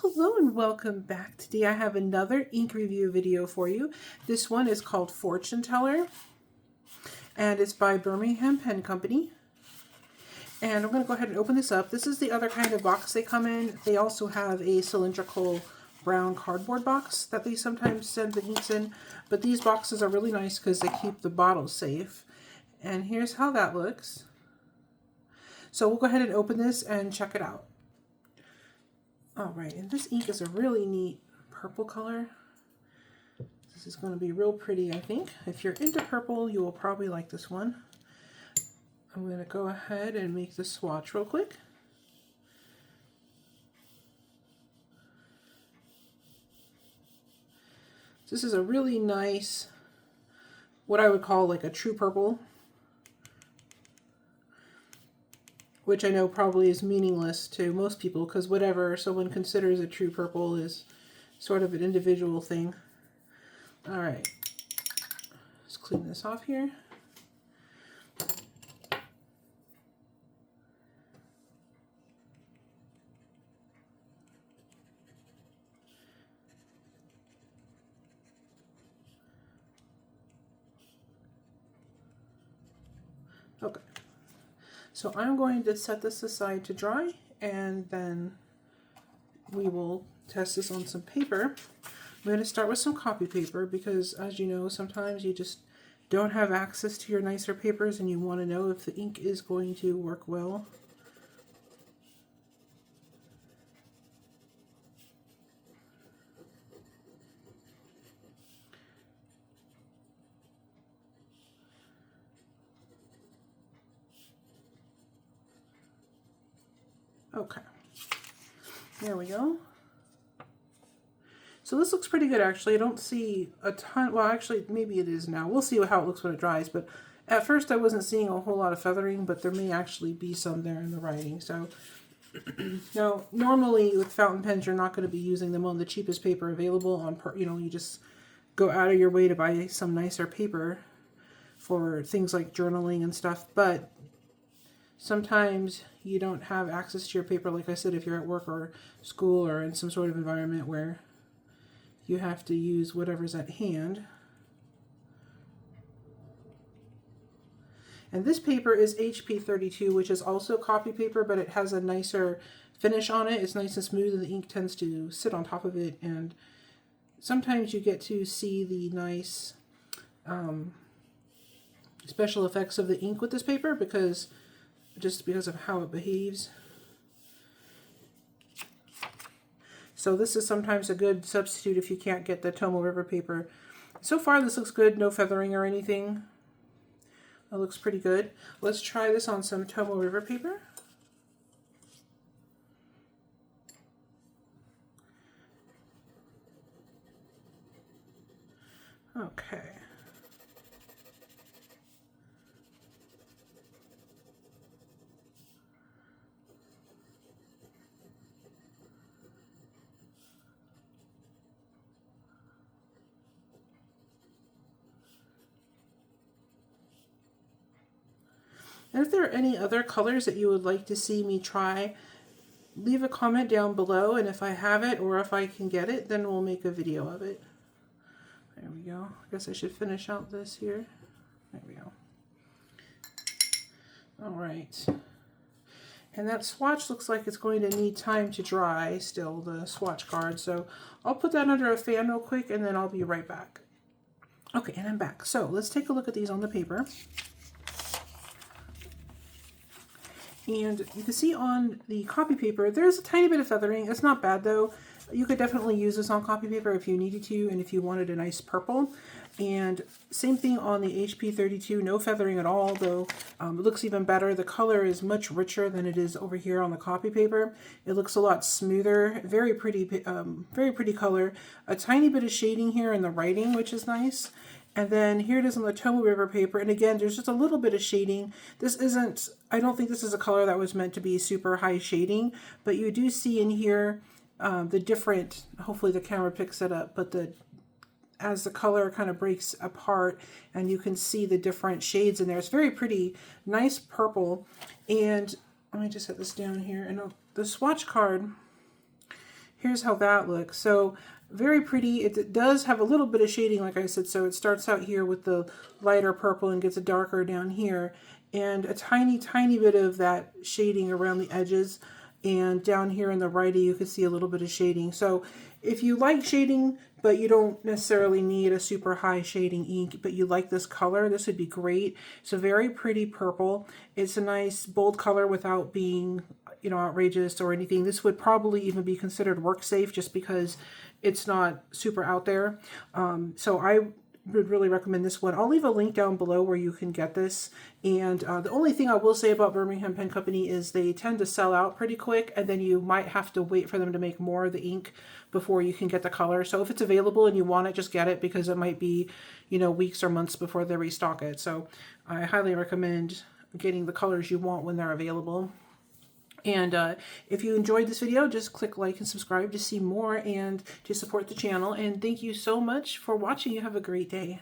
Hello and welcome back. Today I have another ink review video for you. This one is called Fortune Teller and it's by Birmingham Pen Company. And I'm going to go ahead and open this up. This is the other kind of box they come in. They also have a cylindrical brown cardboard box that they sometimes send the inks in. But these boxes are really nice because they keep the bottles safe. And here's how that looks. So we'll go ahead and open this and check it out. Alright, and this ink is a really neat purple color. This is going to be real pretty, I think. If you're into purple, you will probably like this one. I'm going to go ahead and make the swatch real quick. This is a really nice, what I would call like a true purple, which I know probably is meaningless to most people because whatever someone considers a true purple is sort of an individual thing. All right, let's clean this off here. Okay. So I'm going to set this aside to dry and then we will test this on some paper. I'm going to start with some copy paper because, as you know, sometimes you just don't have access to your nicer papers and you want to know if the ink is going to work well. Okay, there we go. So this looks pretty good actually. I don't see a ton, well actually maybe it is now. We'll see how it looks when it dries, but at first I wasn't seeing a whole lot of feathering, but there may actually be some there in the writing. So now normally with fountain pens you're not going to be using them on the cheapest paper available on, you just go out of your way to buy some nicer paper for things like journaling and stuff, but sometimes you don't have access to your paper, like I said, if you're at work or school or in some sort of environment where you have to use whatever's at hand. And this paper is HP 32, which is also copy paper, but it has a nicer finish on it. It's nice and smooth and the ink tends to sit on top of it. And sometimes you get to see the nice special effects of the ink with this paper because of how it behaves. So this is sometimes a good substitute if you can't get the Tomo River paper. So far this looks good, no feathering or anything. It looks pretty good. Let's try this on some Tomo River paper. Okay. And if there are any other colors that you would like to see me try, leave a comment down below, and if I have it or if I can get it, then we'll make a video of it. There we go. I guess I should finish out this here. There we go. All right. And that swatch looks like it's going to need time to dry still, the swatch card. So I'll put that under a fan real quick and then I'll be right back. Okay, and I'm back. So let's take a look at these on the paper. And you can see on the copy paper, there's a tiny bit of feathering. It's not bad though. You could definitely use this on copy paper if you needed to and if you wanted a nice purple. And same thing on the HP 32, no feathering at all, though it looks even better. The color is much richer than it is over here on the copy paper. It looks a lot smoother, very pretty color. A tiny bit of shading here in the writing, which is nice. And then here it is on the Tomo River paper. And again, there's just a little bit of shading. This isn't, I don't think this is a color that was meant to be super high shading, but you do see in here the different, hopefully the camera picks it up, but as the color kind of breaks apart and you can see the different shades in there. It's very pretty, nice purple. And let me just set this down here. And the swatch card here's how that looks. So very pretty. It does have a little bit of shading, like I said. So it starts out here with the lighter purple and gets darker down here, and a tiny, tiny bit of that shading around the edges. And down here in the righty, you can see a little bit of shading. So if you like shading, but you don't necessarily need a super high shading ink, but you like this color, this would be great. It's a very pretty purple. It's a nice bold color without being, you know, outrageous or anything. This would probably even be considered work safe just because it's not super out there. So I would really recommend this one. I'll leave a link down below where you can get this. And the only thing I will say about Birmingham Pen Company is they tend to sell out pretty quick, and then you might have to wait for them to make more of the ink before you can get the color. So if it's available and you want it, just get it, because it might be, you know, weeks or months before they restock it. So I highly recommend getting the colors you want when they're available. And if you enjoyed this video, just click like and subscribe to see more and to support the channel. And thank you so much for watching. You have a great day.